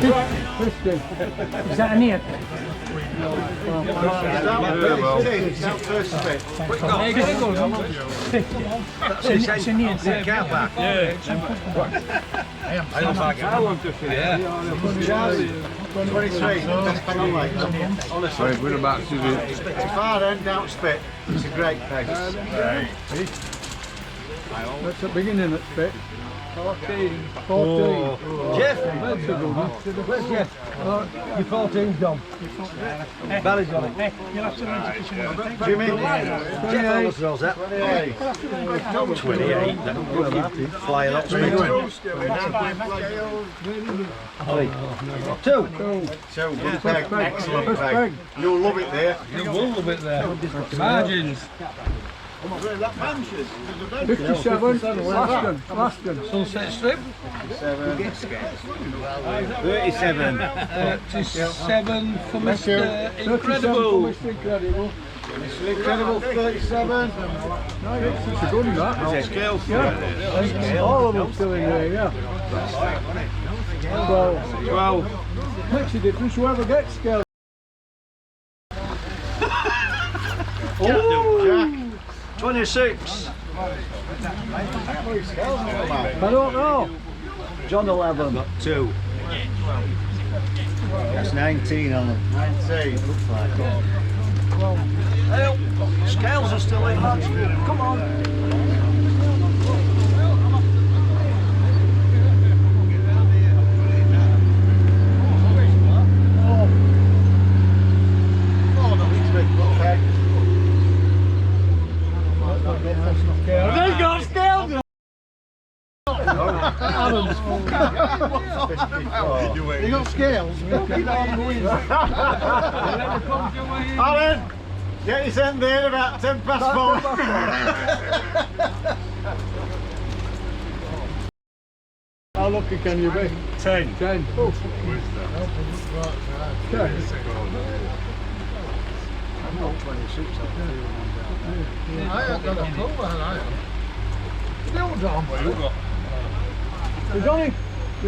50. Is that an ear? First spit. It's an ear. I want to fit. Yeah. 23. Honestly. We're about to do it. Far end, don't spit. It's a great peg. That's the beginning of spit. 14. Oh. Jeff! Where's Jeff? Your 14's gone. Bally's got it. Hey, you'll have to learn to fish in. Jimmy? Jeff always throws that. 28. That's fly a lot speed. Two. Good peg. Excellent peg. You'll love it there. You will love it there. Margins. 57. Last one. Sunset Strip. 37. 37 for Mr. Incredible. Incredible 37. No, it's a good one, that. Scales. Yeah. All of them still in there, yeah. 12. Makes a difference whoever gets scale. Oh, Jack. 26. I don't know. John 11. Got 2. That's 19 on them. 19. Looks like it. Hey, scales are still in, lads. Come on. They got scales! You got scales? Alan, get your end there about 10 past 4. How lucky can you be? 10. 10. Oh. I'm not 26, I ain't got a clue where I am. There's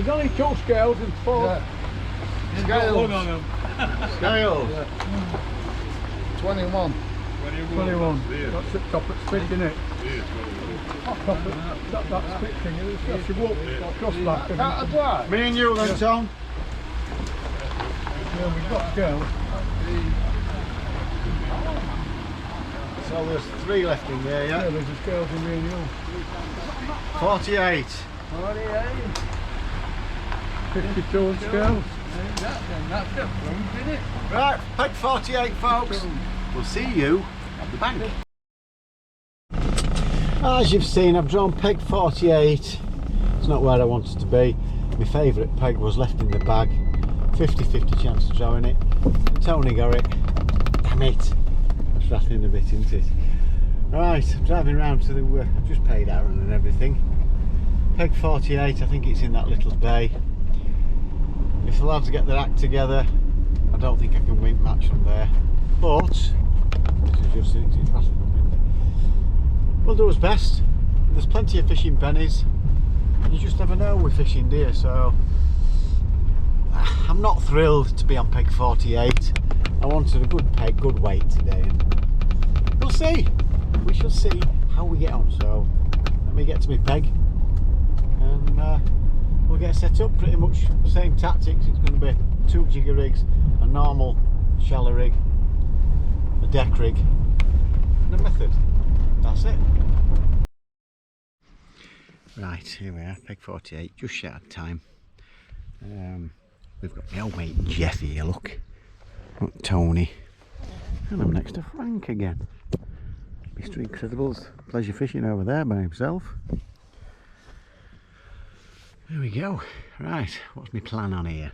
only 2 scales and 4. Scales. Scales. 21. 21. That's the top of spit, isn't it? Top of that spit thing. That's your walk across back. Me and you then, Tom. Yeah, we've got scales. So there's 3 left in there, yeah? Yeah, there's the scales in me and you. 48. 52 on scales. Right, peg 48, folks. We'll see you at the bank. As you've seen, I've drawn peg 48. It's not where I wanted to be. My favourite peg was left in the bag. 50-50 chance of drawing it. Tony got it. Damn it. That's rattling a bit, isn't it? Right, I'm driving round to the... I've just paid Aaron and everything. Peg 48, I think it's in that little bay. If the lads get their act together, I don't think I can win match from there. But, this is just it, it's rattling a bit. We'll do our best. There's plenty of fishing pennies. You just never know with fishing deer, so... I'm not thrilled to be on peg 48. I wanted a good peg, good weight today. We'll see. We shall see how we get on. So let me get to my peg and we'll get set up. Pretty much the same tactics. It's going to be 2 jigger rigs, a normal shallow rig, a deck rig and a method. That's it. Right, here we are, peg 48, just shy of time. We've got my old mate Jeff here, look Tony, and I'm next to Frank again. Mr. Incredible's pleasure fishing over there by himself. There we go. Right, what's my plan on here?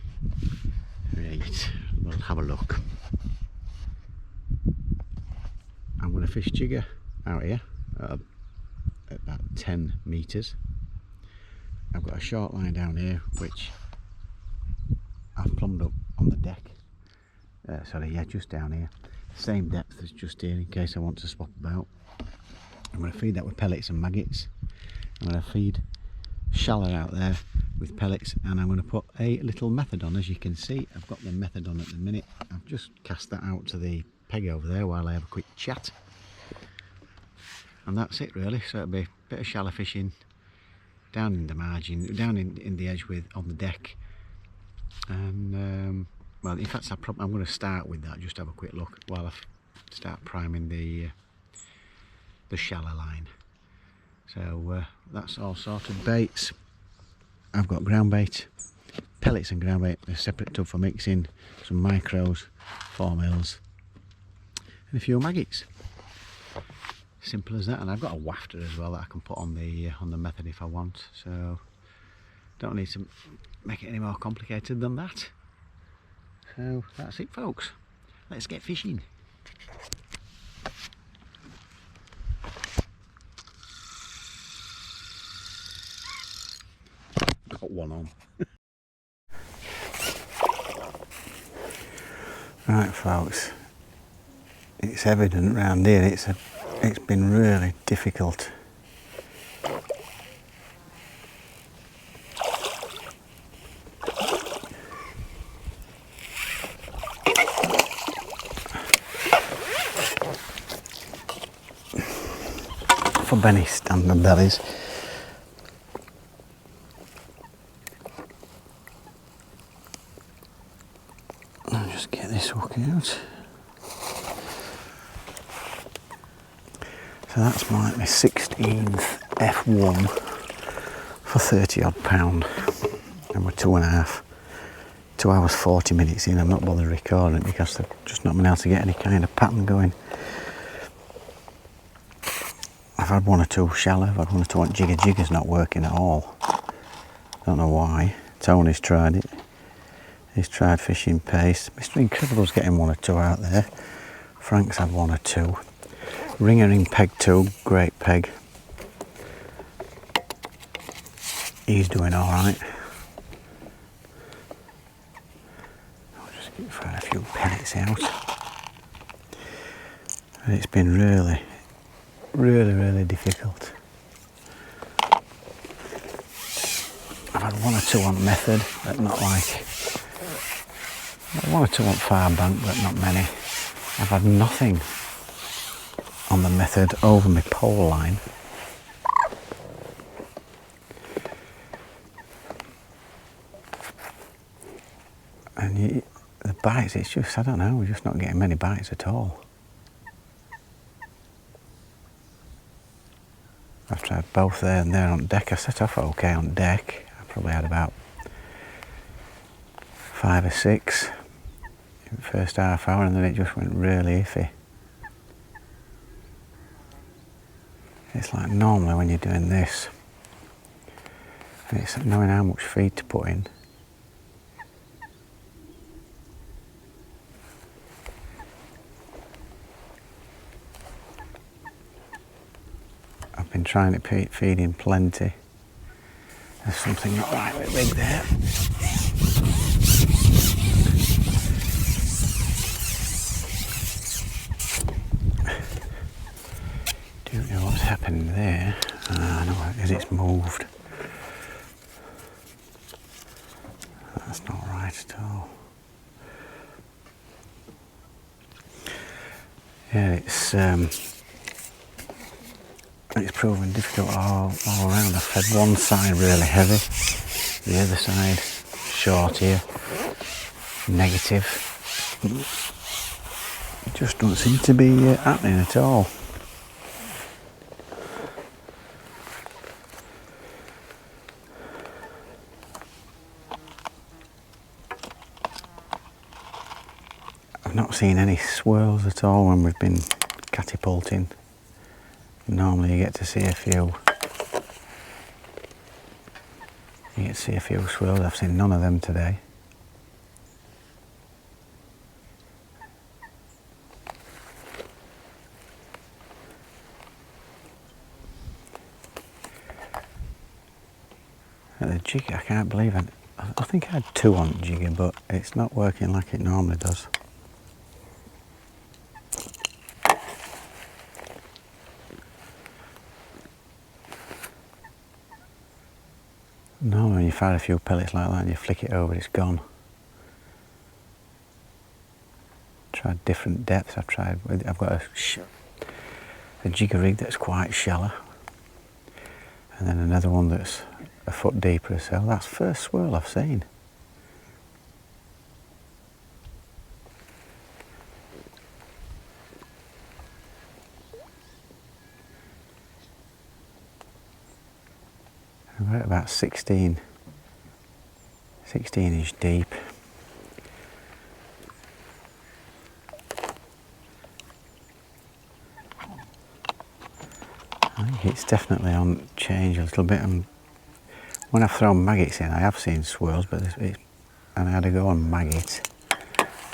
Right, we'll have a look. I'm going to fish jigger out here at about 10 metres. I've got a short line down here which I've plumbed up on the deck. Sorry, yeah, just down here. Same depth as just here in case I want to swap about. I'm going to feed that with pellets and maggots. I'm going to feed shallow out there with pellets, and I'm going to put a little method on. As you can see, I've got the method on at the minute. I've just cast that out to the peg over there while I have a quick chat, and that's it really. So it'll be a bit of shallow fishing down in the margin, down in the edge with on the deck, and well, in fact I'm going to start with that, just have a quick look while I start priming the shallow line. So that's all sorted. Baits, I've got ground bait, pellets and ground bait, a separate tub for mixing, some micros, 4mm, and a few maggots. Simple as that. And I've got a wafter as well that I can put on the method if I want, so don't need to make it any more complicated than that. So that's it, folks. Let's get fishing. Got one on. Right, folks, it's evident round here it's been really difficult. For Benny standard, that is. I'll just get this hook out. So that's my 16th F1 for 30 odd pound, and we're 2 hours 40 minutes in. I'm not bothered recording it because I've just not been able to get any kind of pattern going. I've had 1 or 2 shallow, I've had 1 or 2 on jigger. Jigger's not working at all. Don't know why. Tony's tried it. He's tried fishing paste. Mr. Incredible's getting 1 or 2 out there. Frank's had 1 or 2. Ringer in peg 2, great peg. He's doing alright. I'll just get a few pellets out. And it's been really difficult. I've had 1 or 2 on method, but not like 1 or 2 on far bank, but not many. I've had nothing on the method over my pole line. And the bites, it's just, I don't know, we're just not getting many bites at all. I've tried both there and there on deck. I set off okay on deck. I probably had about 5 or 6 in the first half hour, and then it just went really iffy. It's like normally when you're doing this, and it's knowing how much feed to put in. I've been trying to feed in plenty. There's something not right with rig there. Don't know what's happened there. I know what it is, it's moved. That's not right at all. Yeah, it's proven difficult all around. I've fed one side really heavy, the other side short here, negative. It just don't seem to be happening at all. I've not seen any swirls at all when we've been catapulting. Normally you get to see a few. You get to see a few swirls. I've seen none of them today. And the jig, I can't believe it. I think I had 2 on jigger, but it's not working like it normally does. No, when you fire a few pellets like that and you flick it over, it's gone. Tried different depths. I've got a jigger rig that's quite shallow, and then another one that's a foot deeper or so. That's the first swirl I've seen. Right about 16 inch deep. I think it's definitely on change a little bit. And when I've thrown maggots in, I have seen swirls, but and I had to go on maggot.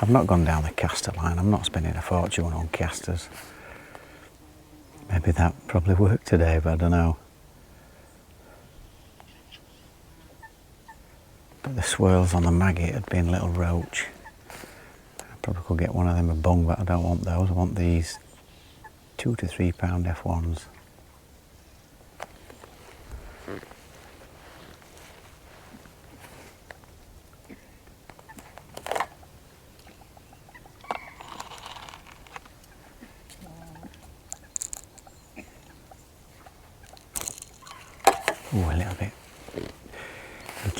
I've not gone down the caster line. I'm not spending a fortune on casters. Maybe that probably worked today, but I don't know. But the swirls on the maggot had been little roach. I probably could get one of them a bung, but I don't want those. I want these 2 to 3 pound F1s. Ooh, a little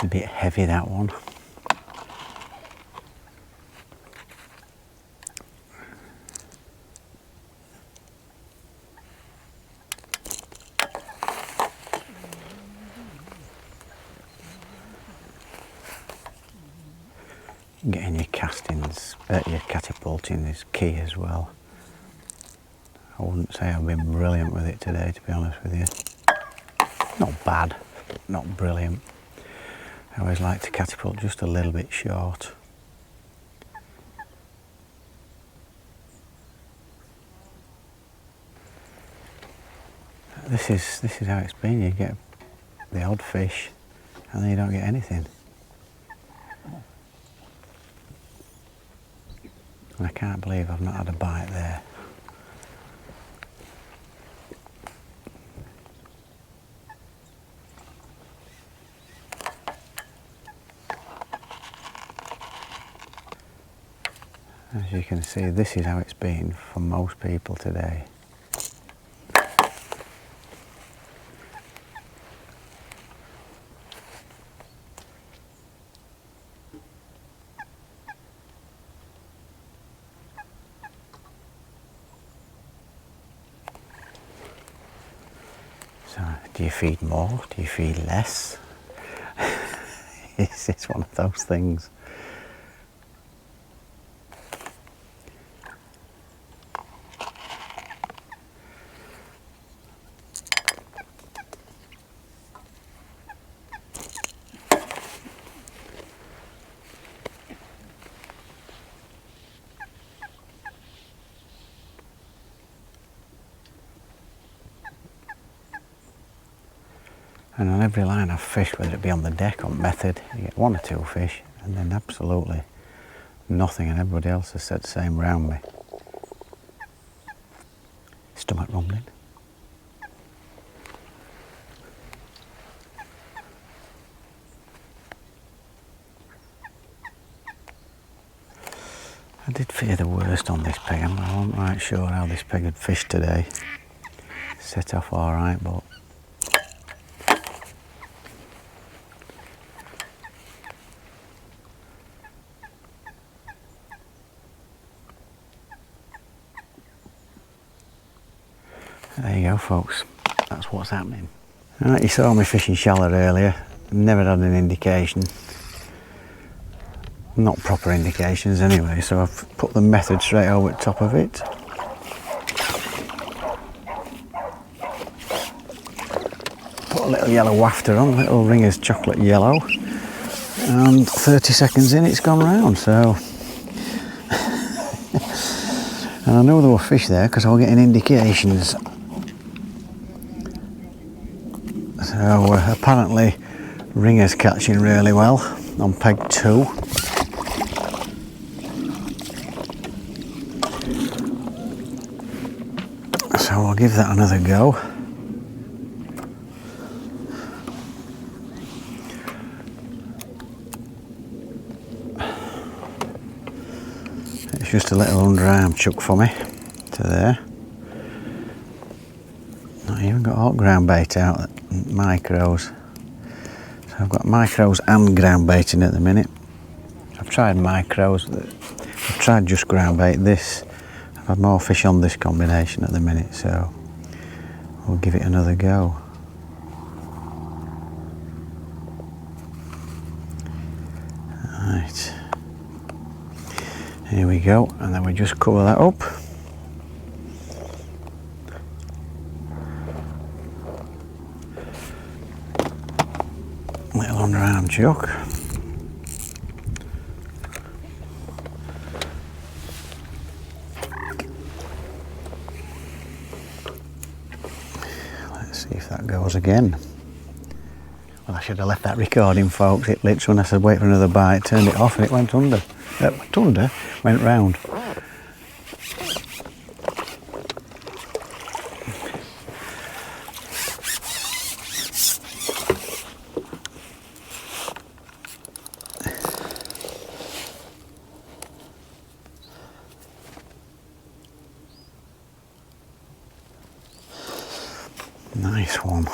bit heavy, that one. Getting your castings, your catapulting is key as well. I wouldn't say I've been brilliant with it today, to be honest with you. Not bad, not brilliant. I always like to catapult just a little bit short. This is how it's been. You get the odd fish and then you don't get anything. And I can't believe I've not had a bite there. As you can see, this is how it's been for most people today. So, do you feed more? Do you feed less? It's one of those things. And on every line I've fished, whether it be on the deck or method, you get 1 or 2 fish and then absolutely nothing, and everybody else has said the same round me. Stomach rumbling. I did fear the worst on this peg. I wasn't quite sure how this peg had fished today. Set off alright, but there you go, folks, that's what's happening. Right, you saw me fishing shallow earlier, never had an indication. Not proper indications anyway, so I've put the method straight over the top of it. Put a little yellow wafter on, little Ringer's chocolate yellow, and 30 seconds in it's gone round, so. And I know there were fish there because I was getting indications. So apparently Ringer's catching really well on peg 2. So I'll give that another go. It's just a little underarm chuck for me to there. Not even got hot ground bait out, micros. So I've got micros and ground baiting at the minute. I've tried micros, I've tried just ground bait. This, I've had more fish on this combination at the minute, so we'll give it another go. Right, here we go, and then we just cover that up. Little underarm chuck. Let's see if that goes again. Well, I should have left that recording, folks. It literally, when I said wait for another bite, turned it off and it went under. Went round. Nice one.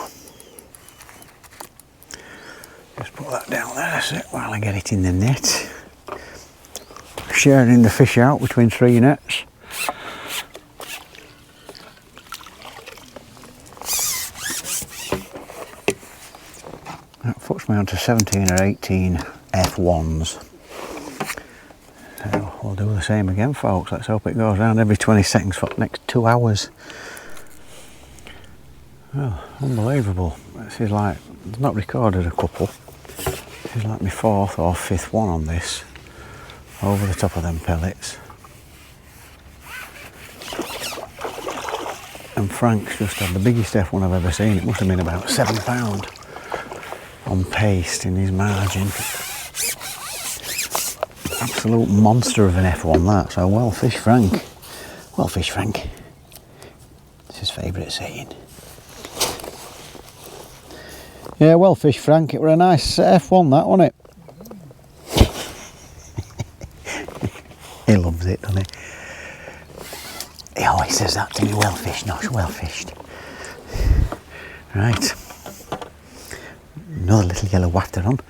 Just put that down there a sec while I get it in the net. Sharing the fish out between 3 nets. That puts me on to 17 or 18 F1s. So we'll do the same again, folks. Let's hope it goes round every 20 seconds for the next 2 hours. Oh, unbelievable. This is like, I've not recorded a couple. This is like my 4th or 5th one on this. Over the top of them pellets. And Frank's just had the biggest F1 I've ever seen. It must have been about £7 on paste in his margin. Absolute monster of an F1 that, so well fish Frank. Well fish Frank. It's his favourite saying. Yeah, well fish Frank, it were a nice F1 that, wasn't it? He loves it, doesn't he? He always says that to me, well fished, Nosh, well fished. Right, another little yellow wafter on.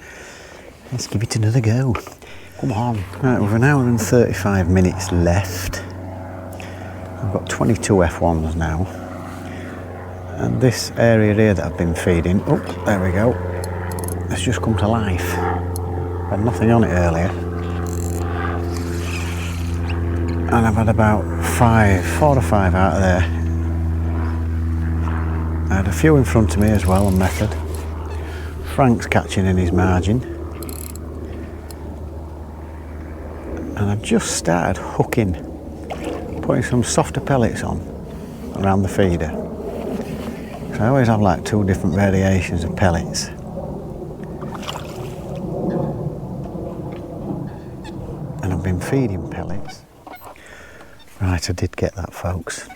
Let's give it another go. Come on. Right, we've an hour and 35 minutes left. I've got 22 F1s now. And this area here that I've been feeding, oh, there we go, has just come to life. Had nothing on it earlier. And I've had about 4 or 5 out of there. I had a few in front of me as well on method. Frank's catching in his margin. And I've just started hooking, putting some softer pellets on around the feeder. So I always have like 2 different variations of pellets. And I've been feeding pellets. Right, I did get that, folks.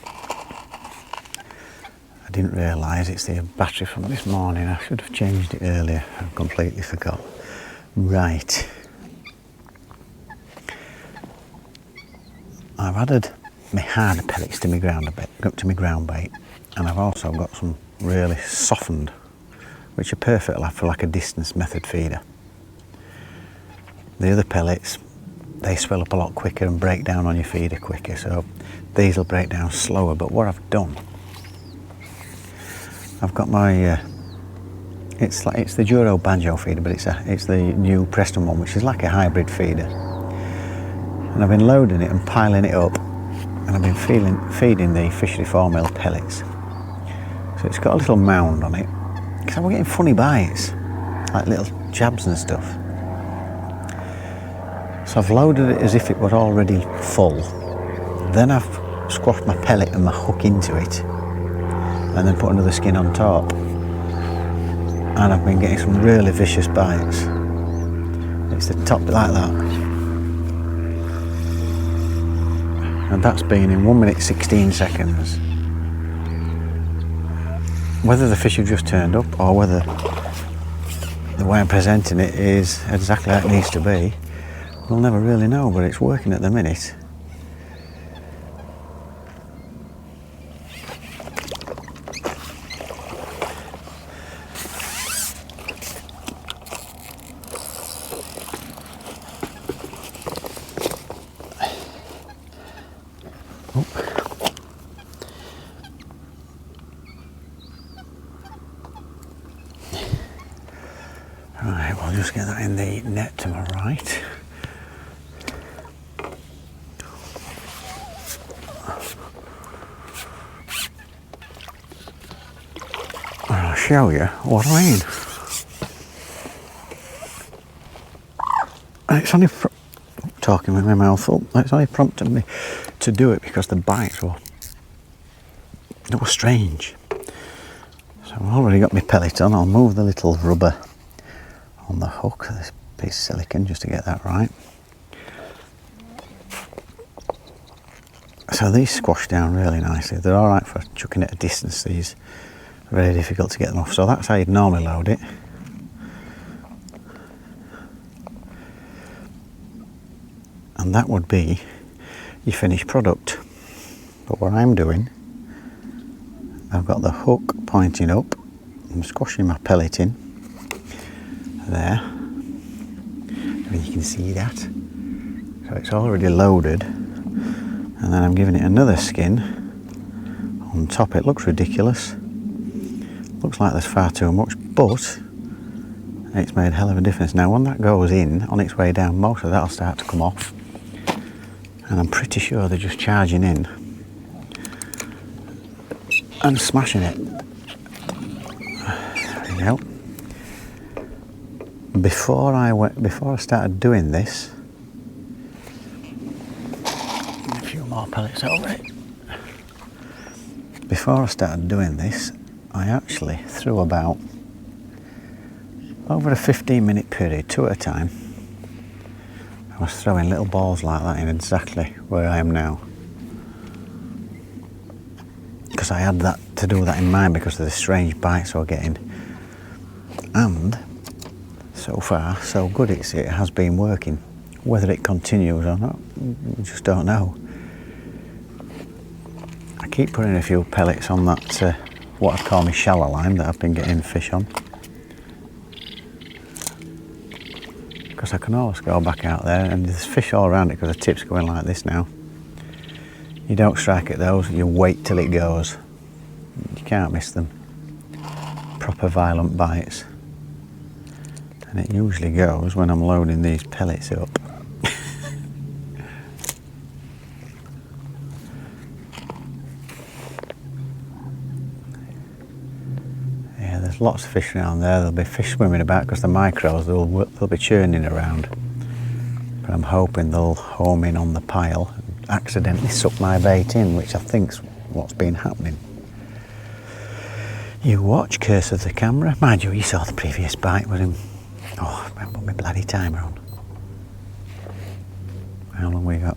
I didn't realise it's the battery from this morning. I should have changed it earlier. I completely forgot. Right. I've added my harder pellets to my ground bait, and I've also got some really softened, which are perfect for like a distance method feeder. The other pellets, they swell up a lot quicker and break down on your feeder quicker, so these will break down slower. But what I've done, I've got my it's the Duro Banjo feeder, but it's the new Preston one, which is like a hybrid feeder. And I've been loading it and piling it up, and I've been feeding the fishery 4 mil pellets. So it's got a little mound on it, because I'm getting funny bites, like little jabs and stuff. So I've loaded it as if it were already full. Then I've squashed my pellet and my hook into it, and then put another skin on top. And I've been getting some really vicious bites. It's the top like that. And that's been in 1 minute 16 seconds. Whether the fish have just turned up or whether the way I'm presenting it is exactly how it needs to be, We'll never really know, but it's working at the minute. Right, we'll just get that in the net to my right. And I'll show you what I mean. And it's only talking with my mouth full. It's only prompted me to do it because the bites were strange. So I've already got my pellet on. I'll move the little rubber on the hook, this piece of silicone, just to get that right. So these squash down really nicely. They're alright for chucking at a distance. These are very difficult to get them off. So that's how you'd normally load it. And that would be your finished product. But what I'm doing, I've got the hook pointing up. I'm squashing my pellet in. There. I mean, you can see that. So it's already loaded. And then I'm giving it another skin on top. It looks ridiculous. Looks like there's far too much, but it's made a hell of a difference. Now when that goes in, on its way down, most of that'll start to come off. And I'm pretty sure they're just charging in and smashing it. There we go. Before I started doing this, a few more pellets over it. Before I started doing this, I actually threw about, over a 15-minute period, 2 at a time, I was throwing little balls like that in exactly where I am now. Because I had that to do that in mind because of the strange bites I was getting. And so far, so good it has been working. Whether it continues or not, we just don't know. I keep putting a few pellets on that, what I call my shallow line that I've been getting fish on. Because I can always go back out there and there's fish all around it because the tip's going like this now. You don't strike at those, you wait till it goes. You can't miss them. Proper violent bites. And it usually goes when I'm loading these pellets up. Yeah, there's lots of fish around there. There'll be fish swimming about because the micros, they'll be churning around. But I'm hoping they'll home in on the pile and accidentally suck my bait in, which I think's what's been happening. You watch, curse of the camera. Mind you saw the previous bite with him. Oh, I put my bloody timer on. How long we got?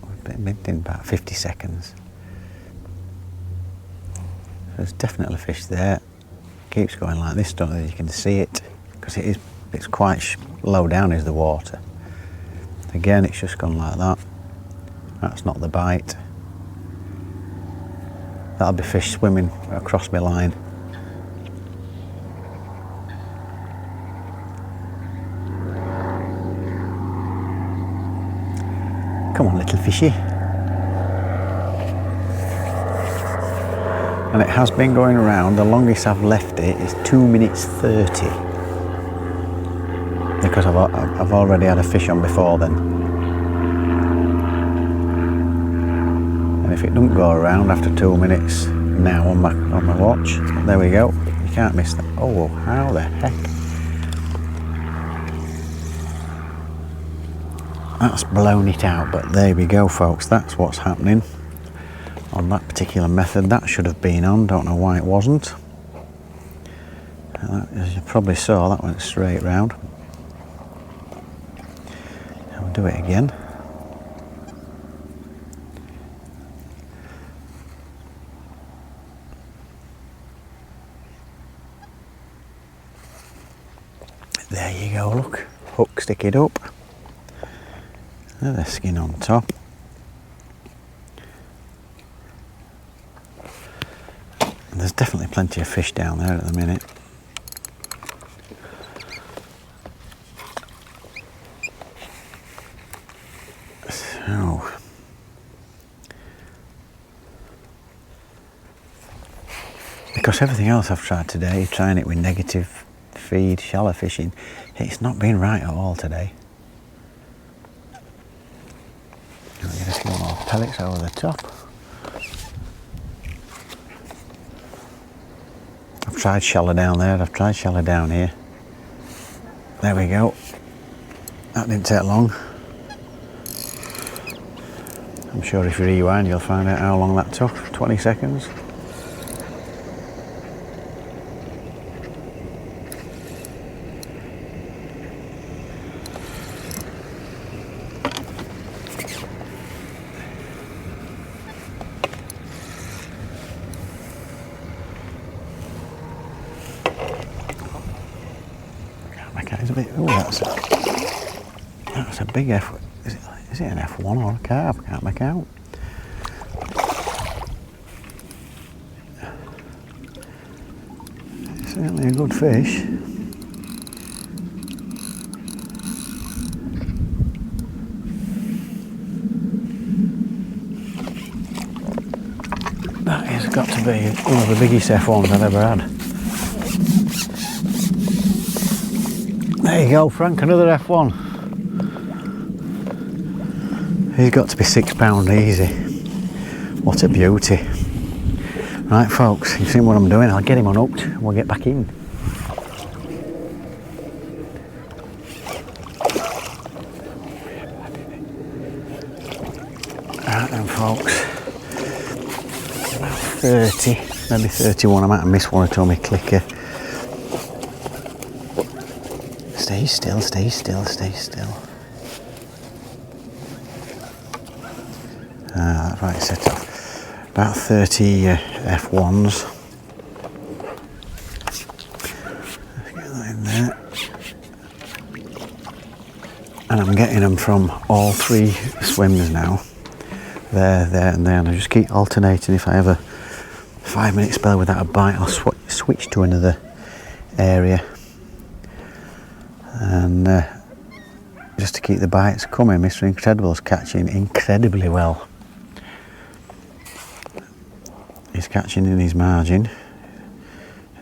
In about 50 seconds. There's definitely fish there. Keeps going like this, don't you? You can see it because it's quite low down is the water. Again, it's just gone like that. That's not the bite. That'll be fish swimming across my line. Come on, little fishy. And it has been going around. The longest I've left it is 2 minutes 30. Because I've already had a fish on before then. And if it doesn't go around after 2 minutes now on my watch, there we go. You can't miss that. Oh, how the heck? That's blown it out, but there we go, folks. That's what's happening on that particular method. That should have been on, don't know why it wasn't. As you probably saw, that went straight round. I'll do it again. There you go, look. Hook, stick it up. There's the skin on top. And there's definitely plenty of fish down there at the minute. So, because everything else I've tried today, trying it with negative feed, shallow fishing, it's not been right at all today. I'll get a few more pellets over the top. I've tried shallow down there, I've tried shallow down here. There we go. That didn't take long. I'm sure if you rewind you'll find out how long that took, 20 seconds. It's a bit, oh, that's a big F. Is it an F1 or a carp? Can't make out. It's certainly a good fish. That has got to be one of the biggest F1s I've ever had. There you go, Frank, another F1. He's got to be £6 easy. What a beauty. Right folks, you've seen what I'm doing, I'll get him unhooked and we'll get back in. Right then folks, about 30, maybe 31, I might have missed one or two on my clicker. Stay still, stay still, stay still. That's right, set off. About 30 F1s. Let's get that in there. And I'm getting them from all three swims now. There, and there. And I just keep alternating. If I have a 5-minute spell without a bite, I'll switch to another area. And just to keep the bites coming, Mr. Incredible's catching incredibly well. He's catching in his margin,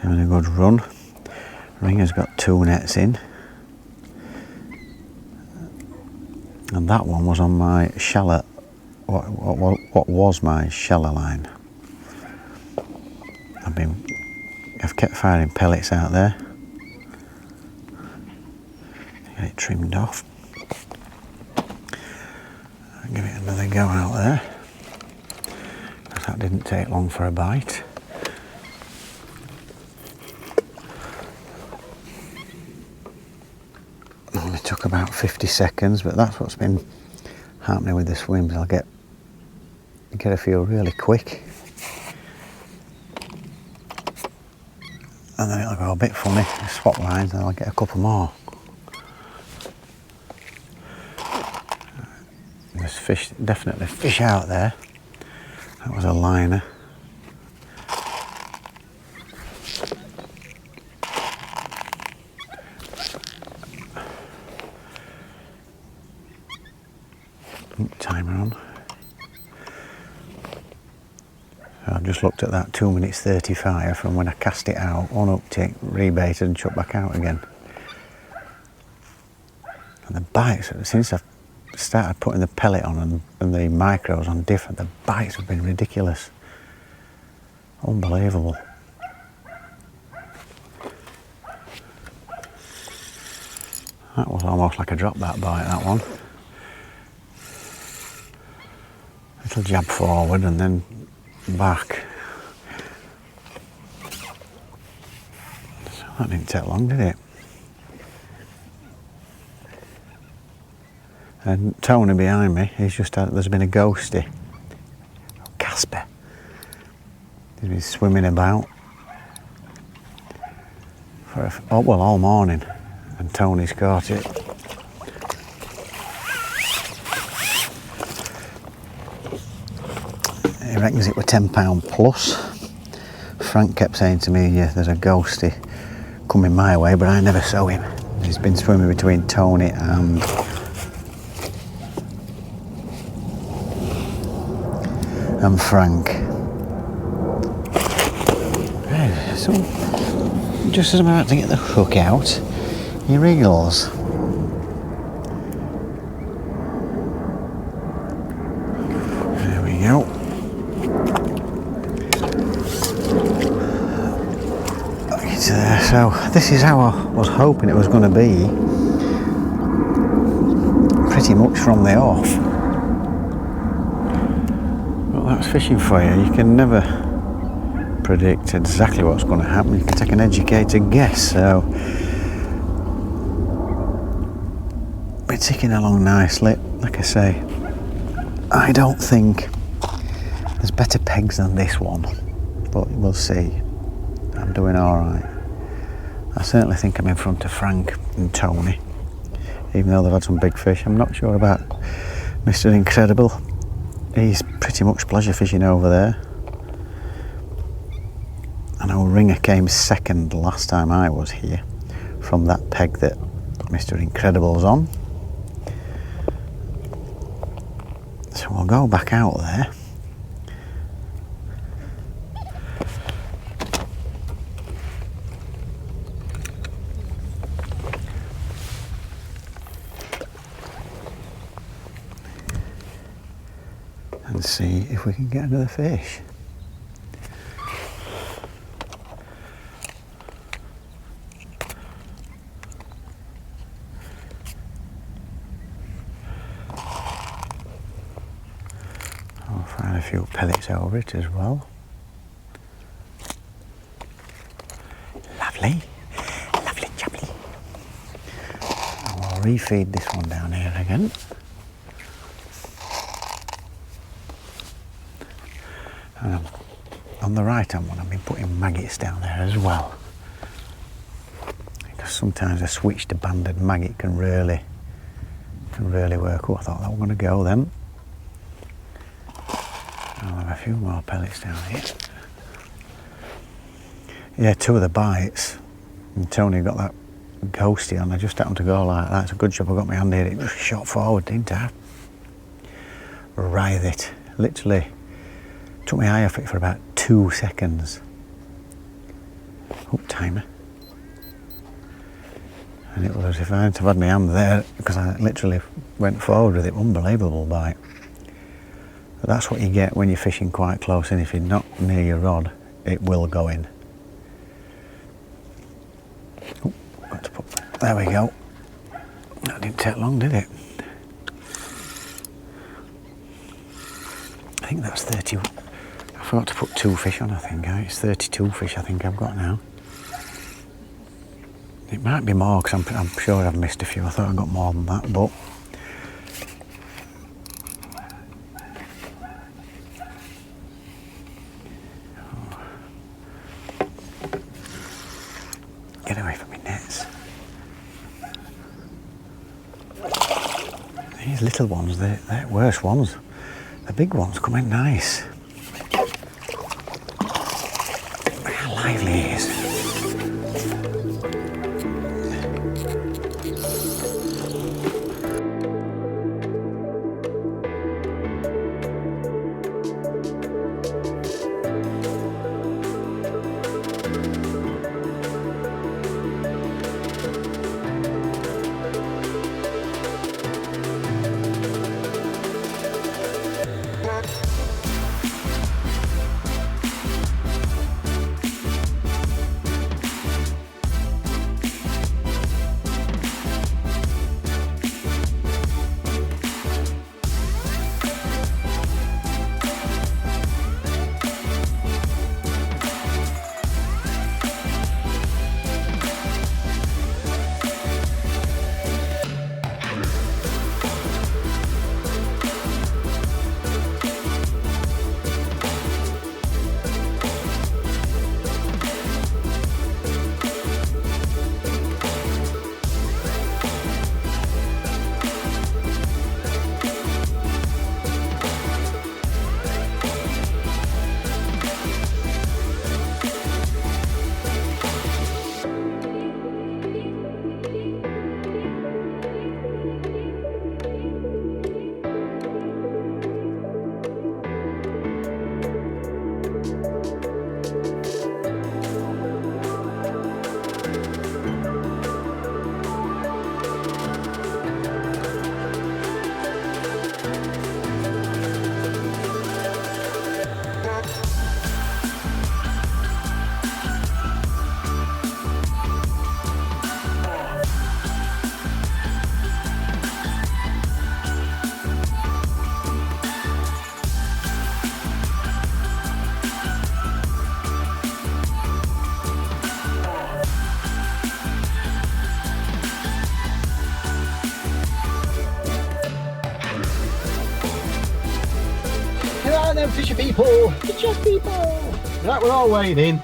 having a good run. Ringer's got 2 nets in, and that one was on my shallow, what was my shallow line. I've kept firing pellets out there. Get it trimmed off. I'll give it another go out there. That didn't take long for a bite. Only took about 50 seconds, but that's what's been happening with the swims. I'll get a few really quick, and then it'll go a bit funny. Swap lines, and I'll get a couple more. There's fish, definitely fish out there. That was a liner. Timer on. So I've just looked at that 2 minutes 35 from when I cast it out, unhooked it, rebaited and chucked back out again. And the bites, since I've started putting the pellet on and the micros on different, the bites have been ridiculous. Unbelievable. That was almost like a drop that bite, that one. Little jab forward and then back. So that didn't take long, did it? And Tony behind me, he's just had, there's been a ghosty, Casper. He's been swimming about for all morning, and Tony's caught it. reckons it were £10 plus. Frank kept saying to me, yeah, there's a ghostie coming my way, but I never saw him. He's been swimming between Tony and Frank. So just as I'm about to get the hook out, he wriggles. There we go. It's there. So this is how I was hoping it was going to be, pretty much from the off. Well, that's fishing for you. You can never predict exactly what's going to happen. You can take an educated guess. So we're ticking along nicely. Like I say, I don't think there's better pegs than this one, but we'll see. I'm doing alright. I certainly think I'm in front of Frank and Tony, even though they've had some big fish. I'm not sure about Mr. Incredible. He's pretty much pleasure fishing over there. I know Ringer came second last time I was here from that peg that Mr. Incredible's on. So we'll go back out there. And see if we can get another fish. I'll find a few pellets over it as well. Lovely, lovely jubbly. And we'll refeed this one down here again. And on the right hand one, I've been putting maggots down there as well, because sometimes a switched banded maggot can really work. Oh, I thought that was going to go then. I'll have a few more pellets down here. Yeah, 2 of the bites, and Tony got that ghosty on. I just happened to go like that. It's a good job I got my hand here. It just shot forward, didn't I? Writhe it. Literally took my eye off it for about 2 seconds. Hook timer. And it was as if I hadn't have had my hand there, because I literally went forward with it. Unbelievable bite. But that's what you get when you're fishing quite close, and if you're not near your rod, it will go in. Oh, got to put, there we go. That didn't take long, did it? I think that's 30. I forgot to put 2 fish on, I think. It's 32 fish I think I've got now. It might be more, because I'm sure I've missed a few. I thought I got more than that, but get away from my nets. These little ones, they're worse ones. The big ones come in nice. Look how lively he is. Right then, fisher people. Fisher people. Right, we're all weighed in.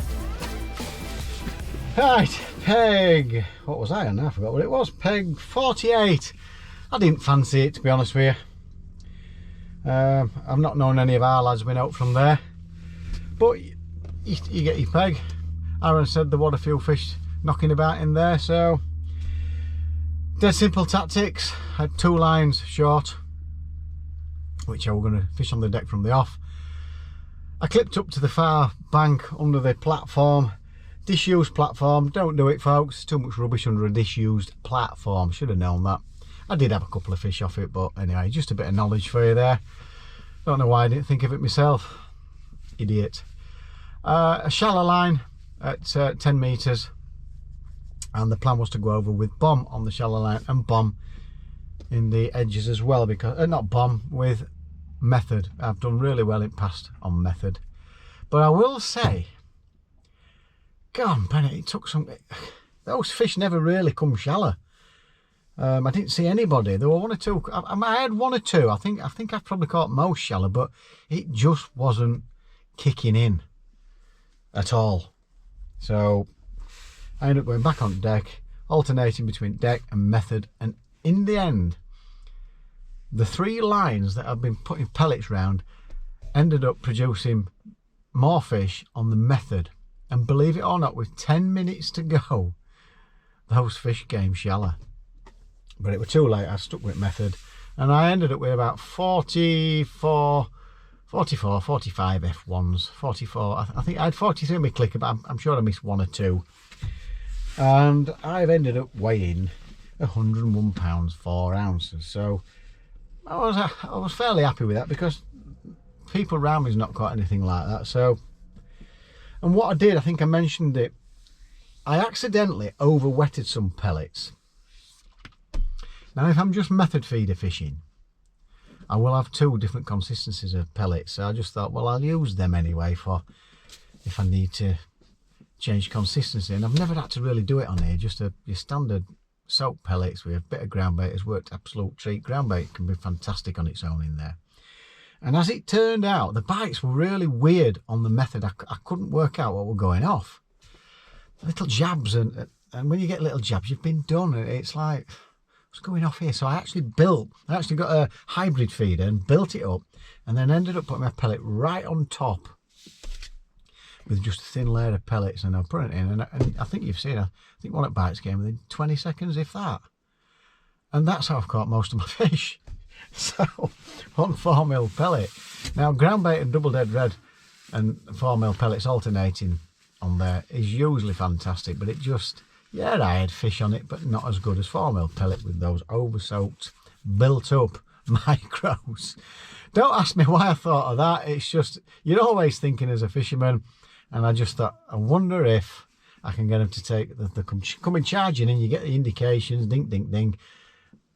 Right, peg. What was I on? I forgot what it was. Peg 48. I didn't fancy it, to be honest with you. I've not known any of our lads win out from there. But you get your peg. Aaron said there was a few fish knocking about in there, so dead simple tactics. I had 2 lines short, which I was going to fish on the deck from the off. I clipped up to the far bank under the platform, disused platform. Don't do it, folks. Too much rubbish under a disused platform. Should have known that. I did have a couple of fish off it, but anyway, just a bit of knowledge for you there. Don't know why I didn't think of it myself. Idiot. A shallow line at 10 metres, and the plan was to go over with bomb on the shallow line and bomb in the edges as well, because not bomb, with method. I've done really well in past on method, but I will say, God, Bennett, it took some. Those fish never really come shallow. I didn't see anybody. There were 1 or 2. I had 1 or 2. I think I've probably caught most shallow, but it just wasn't kicking in at all. So I ended up going back on deck, alternating between deck and method, and in the end, the 3 lines that I've been putting pellets round ended up producing more fish on the method. And believe it or not, with 10 minutes to go, those fish came shallow. But it was too late. I stuck with method, and I ended up with about 45 F1s, 44. I think I had 43 in my clicker, but I'm sure I missed 1 or 2. And I've ended up weighing 101 pounds 4 ounces. So I was fairly happy with that, because people around me's not caught anything like that. So, and what I did, I think I mentioned it, I accidentally over wetted some pellets. Now, if I'm just method feeder fishing, I will have 2 different consistencies of pellets. So I just thought, well, I'll use them anyway for if I need to change consistency. And I've never had to really do it on here. Just your standard soak pellets with a bit of ground bait has worked absolute treat. Ground bait can be fantastic on its own in there. And as it turned out, the bites were really weird on the method. I couldn't work out what were going off. Little jabs, and when you get little jabs, you've been done. It's like, what's going off here? So I actually got a hybrid feeder and built it up, and then ended up putting my pellet right on top with just a thin layer of pellets, and I put it in, and I think you've seen, I think one at bites came within 20 seconds, if that. And that's how I've caught most of my fish. So, on 4mm pellet. Now, ground bait and double dead red and 4mm pellets alternating on there is usually fantastic, but it just, yeah, I had fish on it, but not as good as 4mm pellet with those over-soaked, built-up micros. Don't ask me why I thought of that. It's just, you're always thinking as a fisherman, and I just thought, I wonder if I can get them to take the coming charging, and you get the indications, ding, ding, ding.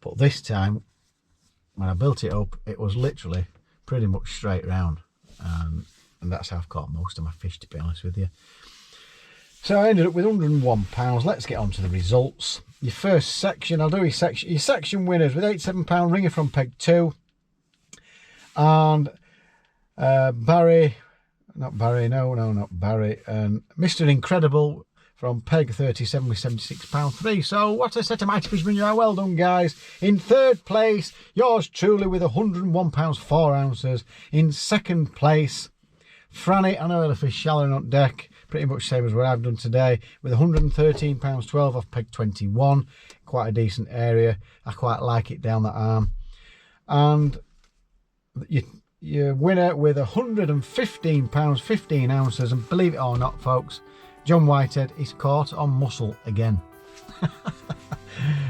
But this time, when I built it up, it was literally pretty much straight round, and that's how I've caught most of my fish, to be honest with you. So I ended up with 101 pounds. Let's get on to the results. Your first section, I'll do your section winners with 87 pound ringer from peg 2, and not Barry, and Mr. Incredible from peg 37 with 76 pound 3. So what I said to Mighty Fisherman, you are well done, guys. In third place, yours truly with 101 pounds 4 ounces. In second place, Franny, I know the fish shallow on deck, pretty much same as what I've done today, with 113 pounds 12 off peg 21. Quite a decent area. I quite like it down that arm. And your winner with 115 pounds 15 ounces, and believe it or not, folks, John Whitehead is caught on mussel again.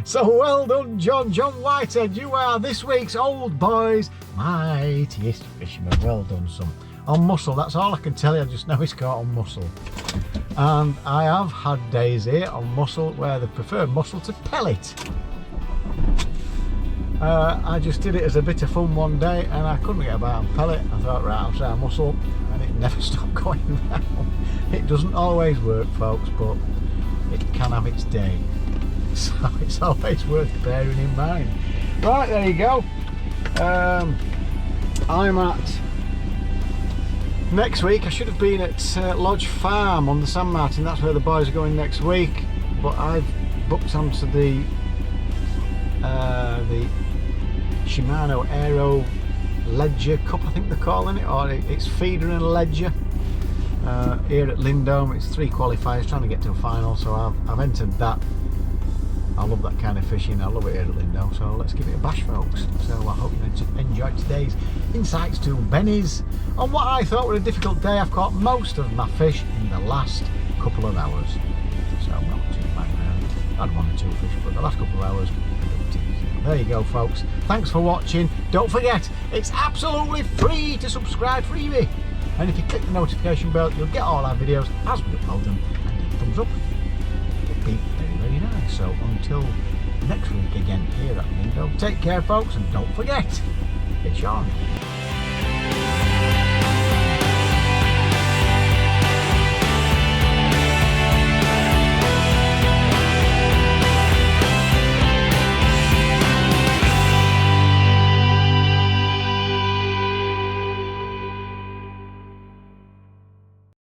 So well done, John Whitehead. You are this week's Old Boys mightiest fisherman. Well done, son. On mussel, that's all I can tell you. I just know he's caught on mussel. And I have had days here on mussel where they prefer mussel to pellet. I just did it as a bit of fun one day, and I couldn't get about on pellet. I thought, right, I'll try mussel, and it never stopped going round. It doesn't always work, folks, but it can have its day. So it's always worth bearing in mind. Right, there you go. I'm at Next week I should have been at Lodge Farm on the San Martin. That's where the boys are going next week, but I've booked onto the Shimano Aero Ledger Cup, I think they're calling it, or it's feeder and ledger here at Linholme. It's 3 qualifiers trying to get to a final, so I've entered that. I love that kind of fishing. I love it here at Linholme, so let's give it a bash, folks. So I hope you enjoyed today's insights to Benny's on what I thought were a difficult day. I've caught most of my fish in the last couple of hours, so not too bad now. I had 1 or 2 fish, but the last couple of hours, there you go, folks. Thanks for watching. Don't forget, it's absolutely free to subscribe, freebie. And if you click the notification bell, you'll get all our videos as we upload them, and a thumbs up. It'd be very, very nice. So until next week again here at Linholme, take care, folks, and don't forget, fish on.